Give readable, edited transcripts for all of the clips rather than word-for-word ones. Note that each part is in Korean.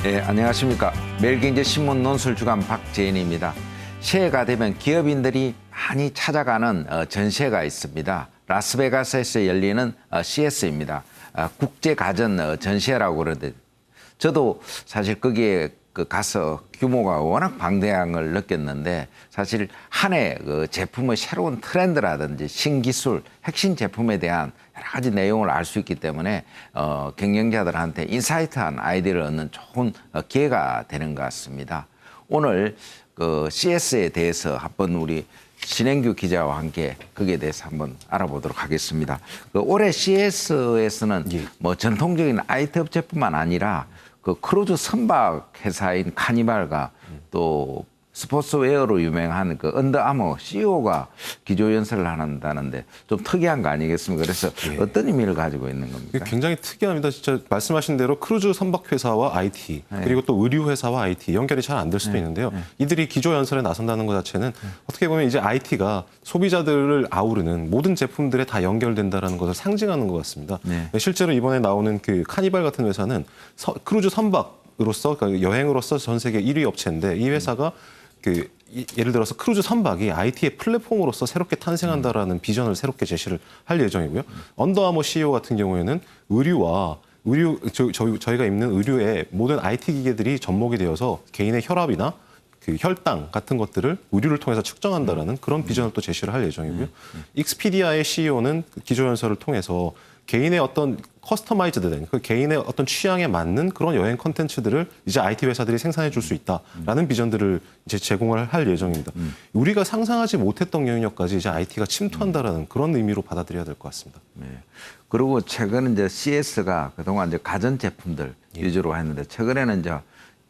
네, 안녕하십니까. 매일경제신문 논술주간 박재인입니다. 새해가 되면 기업인들이 많이 찾아가는 전시회가 있습니다. 라스베가스에서 열리는 CS입니다. 국제가전 전시회라고 그러는데 저도 사실 거기에 가서 규모가 워낙 방대한 걸 느꼈는데 사실 한 해 제품의 새로운 트렌드라든지 신기술, 핵심 제품에 대한 여러 가지 내용을 알 수 있기 때문에 경영자들한테 인사이트한 아이디어를 얻는 좋은 기회가 되는 것 같습니다. 오늘 CS에 대해서 한번 우리 신행규 기자와 함께 거기에 대해서 한번 알아보도록 하겠습니다. 올해 CS에서는 뭐 전통적인 IT 업체뿐만 아니라 크루즈 선박 회사인 카니발과 또 스포츠웨어로 유명한 언더아머 CEO가 기조연설을 한다는데 좀 특이한 거 아니겠습니까? 그래서 어떤 의미를 가지고 있는 겁니까? 굉장히 특이합니다. 진짜 말씀하신 대로 크루즈 선박 회사와 IT 그리고 또 의류 회사와 IT 연결이 잘 안 될 수도 있는데요. 이들이 기조연설에 나선다는 것 자체는 어떻게 보면 이제 IT가 소비자들을 아우르는 모든 제품들에 다 연결된다는 것을 상징하는 것 같습니다. 실제로 이번에 나오는 카니발 같은 회사는 크루즈 선박으로서 그러니까 여행으로서 전 세계 1위 업체인데 이 회사가 예를 들어서 크루즈 선박이 IT의 플랫폼으로서 새롭게 탄생한다라는 비전을 새롭게 제시를 할 예정이고요. 언더아머 CEO 같은 경우에는 저희가 입는 의류의 모든 IT 기계들이 접목이 되어서 개인의 혈압이나 혈당 같은 것들을 의류를 통해서 측정한다라는 그런 비전을 또 제시를 할 예정이고요. 익스피디아의 CEO는 기조연설을 통해서 개인의 어떤 커스터마이즈된 개인의 어떤 취향에 맞는 그런 여행 콘텐츠들을 이제 IT 회사들이 생산해 줄 수 있다라는 비전들을 이제 제공을 할 예정입니다. 우리가 상상하지 못했던 영역까지 이제 IT가 침투한다라는 그런 의미로 받아들여야 될 것 같습니다. 네. 그리고 최근 이제 CS가 그동안 이제 가전 제품들 위주로 했는데 최근에는 이제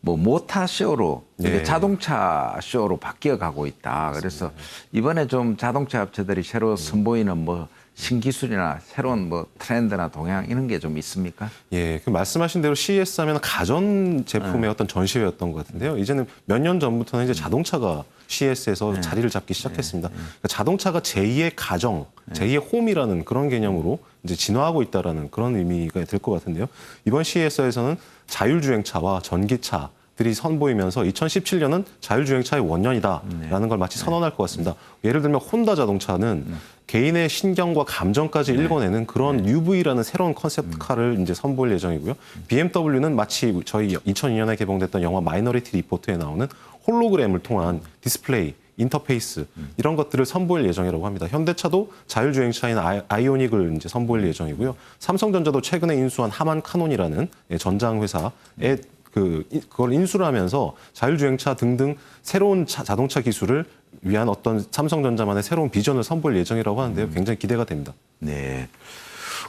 뭐 모타 쇼로 자동차 쇼로 바뀌어 가고 있다. 그래서 이번에 좀 자동차 업체들이 새로 선보이는 뭐 신기술이나 새로운 뭐 트렌드나 동향 이런 게 좀 있습니까? 예, 말씀하신 대로 CES 하면 가전 제품의 어떤 전시회였던 것 같은데요. 이제는 몇 년 전부터는 이제 자동차가 CES에서 자리를 잡기 시작했습니다. 그러니까 자동차가 제2의 가정, 제2의 홈이라는 그런 개념으로 이제 진화하고 있다라는 그런 의미가 될 것 같은데요. 이번 CES에서는 자율주행차와 전기차 들이 선보이면서 2017년은 자율주행차의 원년이다라는 걸 마치 선언할 것 같습니다. 예를 들면 혼다 자동차는 개인의 신경과 감정까지 읽어내는 그런 UV라는 새로운 컨셉카를 이제 선보일 예정이고요. BMW는 마치 저희 2002년에 개봉됐던 영화 마이너리티 리포트에 나오는 홀로그램을 통한 디스플레이, 인터페이스 이런 것들을 선보일 예정이라고 합니다. 현대차도 자율주행차인 아이오닉을 이제 선보일 예정이고요. 삼성전자도 최근에 인수한 하만 카논이라는 전장 회사에 그걸 인수를 하면서 자율주행차 등등 새로운 자동차 기술을 위한 어떤 삼성전자만의 새로운 비전을 선보일 예정이라고 하는데요. 굉장히 기대가 됩니다. 네.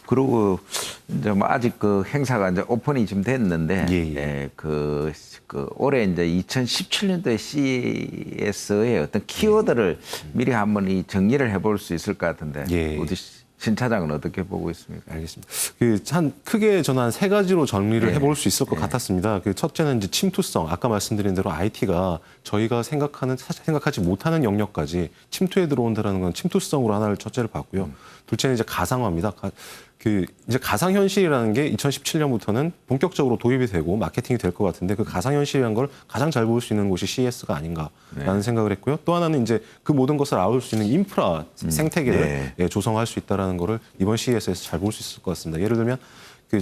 그리고 이제 뭐 아직 행사가 이제 오픈이 좀 됐는데, 올해 이제 2017년도에 CES의 어떤 키워드를 미리 한번 정리를 해볼 수 있을 것 같은데, 우리 신 차장은 어떻게 보고 있습니까? 알겠습니다. 크게 저는 한 세 가지로 정리를 해볼 수 있을 것 같았습니다. 첫째는 이제 침투성. 아까 말씀드린 대로 IT가 저희가 생각하지 못하는 영역까지 침투해 들어온다는 건 침투성으로 하나를 첫째를 봤고요. 둘째는 이제 가상화입니다. 이제 가상현실이라는 게 2017년부터는 본격적으로 도입이 되고 마케팅이 될 것 같은데 그 가상현실이라는 걸 가장 잘 볼 수 있는 곳이 CES가 아닌가라는 생각을 했고요. 또 하나는 이제 그 모든 것을 아울 수 있는 인프라 생태계를 조성할 수 있다는 거를 이번 CES에서 잘 볼 수 있을 것 같습니다. 예를 들면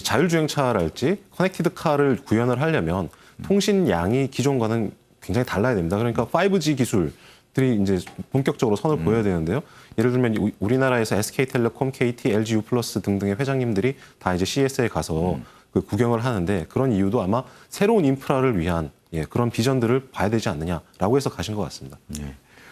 자율주행차랄지 커넥티드 카를 구현을 하려면 통신량이 기존과는 굉장히 달라야 됩니다. 그러니까 5G 기술들이 이제 본격적으로 선을 보여야 되는데요. 예를 들면 우리나라에서 SK텔레콤, KT, LG U+ 등등의 회장님들이 다 이제 CES에 가서 구경을 하는데 그런 이유도 아마 새로운 인프라를 위한 그런 비전들을 봐야 되지 않느냐라고 해서 가신 것 같습니다.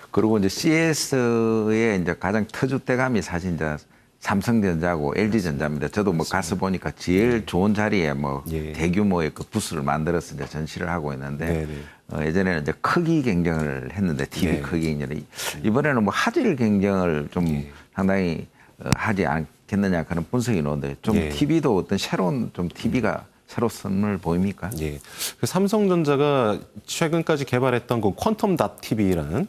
그리고 이제 CES의 이제 가장 터줏대감이 사실 이제 삼성전자고 LG전자입니다. 저도 뭐 가서 보니까 제일 좋은 자리에 뭐 대규모의 부스를 만들어서 이제 전시를 하고 있는데 예전에는 이제 크기 경쟁을 했는데 TV 크기 경쟁을 이번에는 뭐 화질 경쟁을 좀 상당히 하지 않겠느냐 그런 분석이 나오는데 좀 TV도 어떤 새로운 좀 TV가 새로 선을 보입니까? 예. 그 삼성전자가 최근까지 개발했던 그 퀀텀 닷 TV라는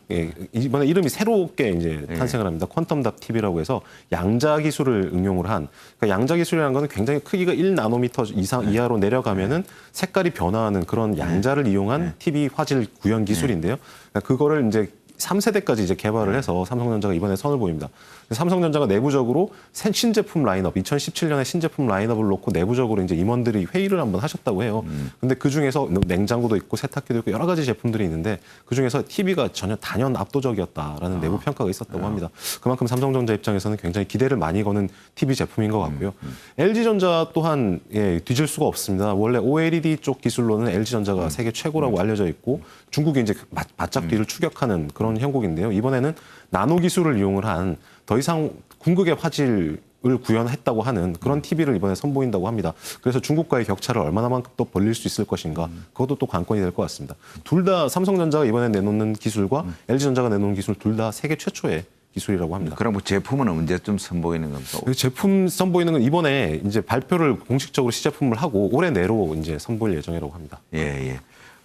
이번에 이름이 새롭게 이제 탄생을 합니다. 퀀텀 닷 TV라고 해서 양자 기술을 응용을 한 그러니까 양자 기술이라는 거는 굉장히 크기가 1나노미터 이하로 내려가면은 색깔이 변화하는 그런 양자를 이용한 TV 화질 구현 기술인데요. 그러니까 그거를 이제 3세대까지 이제 개발을 해서 삼성전자가 이번에 선을 보입니다. 삼성전자가 내부적으로 신제품 라인업, 2017년에 신제품 라인업을 놓고 내부적으로 이제 임원들이 회의를 한번 하셨다고 해요. 근데 그 중에서 냉장고도 있고 세탁기도 있고 여러 가지 제품들이 있는데 그 중에서 TV가 전혀 단연 압도적이었다라는 내부 평가가 있었다고 합니다. 그만큼 삼성전자 입장에서는 굉장히 기대를 많이 거는 TV 제품인 것 같고요. LG전자 또한 뒤질 수가 없습니다. 원래 OLED 쪽 기술로는 LG전자가 세계 최고라고 알려져 있고 중국이 이제 바짝 뒤를 추격하는 그런 형국인데요. 이번에는 나노 기술을 이용을 한 더 이상 궁극의 화질을 구현했다고 하는 그런 TV를 이번에 선보인다고 합니다. 그래서 중국과의 격차를 얼마나만큼 또 벌릴 수 있을 것인가 그것도 또 관건이 될 것 같습니다. 둘 다 삼성전자가 이번에 내놓는 기술과 LG전자가 내놓는 기술 둘 다 세계 최초의 기술이라고 합니다. 그럼 뭐 제품은 언제쯤 선보이는 겁니까? 제품 선보이는 건 이번에 이제 발표를 공식적으로 시제품을 하고 올해 내로 이제 선보일 예정이라고 합니다. 예.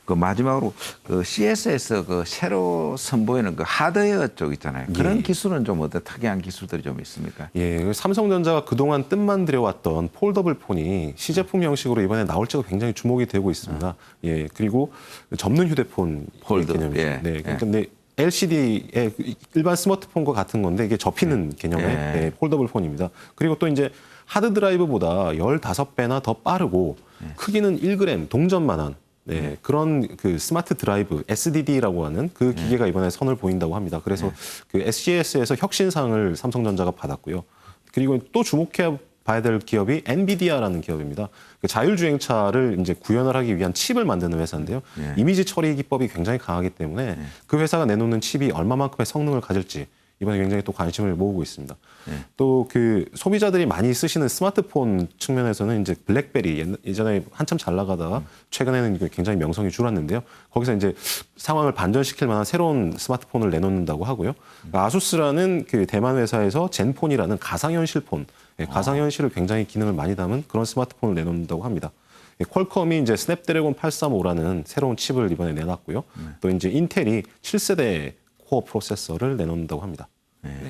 그 마지막으로 그 CS에서 그 새로 선보이는 그 하드웨어 쪽 있잖아요. 그런 기술은 좀 어떤 특이한 기술들이 좀 있습니까? 예, 삼성전자가 그동안 뜻만 들여왔던 폴더블 폰이 시제품 형식으로 이번에 나올지가 굉장히 주목이 되고 있습니다. 예, 그리고 접는 휴대폰 폴더, 개념이죠. 예. 네, 근데 LCD의 일반 스마트폰과 같은 건데 이게 접히는 개념의 폴더블 폰입니다. 그리고 또 이제 하드 드라이브보다 15배나 더 빠르고 크기는 1g 동전만한 그런 그 스마트 드라이브 SDD라고 하는 그 기계가 이번에 선을 보인다고 합니다. 그래서 그 SCS에서 혁신상을 삼성전자가 받았고요. 그리고 또 주목해 봐야 될 기업이 엔비디아라는 기업입니다. 그 자율주행차를 이제 구현을 하기 위한 칩을 만드는 회사인데요. 이미지 처리 기법이 굉장히 강하기 때문에 그 회사가 내놓는 칩이 얼마만큼의 성능을 가질지 이번에 굉장히 또 관심을 모으고 있습니다. 또 그 소비자들이 많이 쓰시는 스마트폰 측면에서는 이제 블랙베리 예전에 한참 잘 나가다가 최근에는 굉장히 명성이 줄었는데요. 거기서 이제 상황을 반전시킬 만한 새로운 스마트폰을 내놓는다고 하고요. 아수스라는 그 대만 회사에서 젠폰이라는 가상현실 폰, 가상현실을 굉장히 기능을 많이 담은 그런 스마트폰을 내놓는다고 합니다. 퀄컴이 이제 스냅드래곤 835라는 새로운 칩을 이번에 내놨고요. 또 이제 인텔이 7세대 코어 프로세서를 내놓는다고 합니다.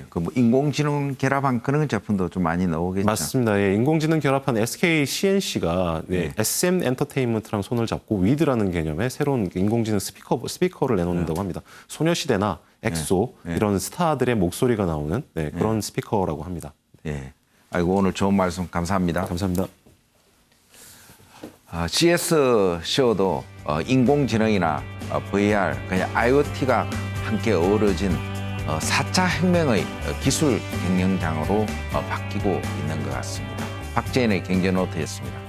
그 뭐 인공지능 결합한 그런 제품도 좀 많이 나오겠죠. 맞습니다. 예, 인공지능 결합한 SK CNC가 SM 엔터테인먼트랑 손을 잡고 위드라는 개념의 새로운 인공지능 스피커를 내놓는다고 합니다. 소녀시대나 엑소 이런 스타들의 목소리가 나오는 그런 스피커라고 합니다. 예. 아이고 오늘 좋은 말씀 감사합니다. 감사합니다. CS 쇼도 인공지능이나 VR, 그냥 IoT가 함께 어우러진 4차 혁명의 기술 경영장으로 바뀌고 있는 것 같습니다. 박재인의 경제노트였습니다.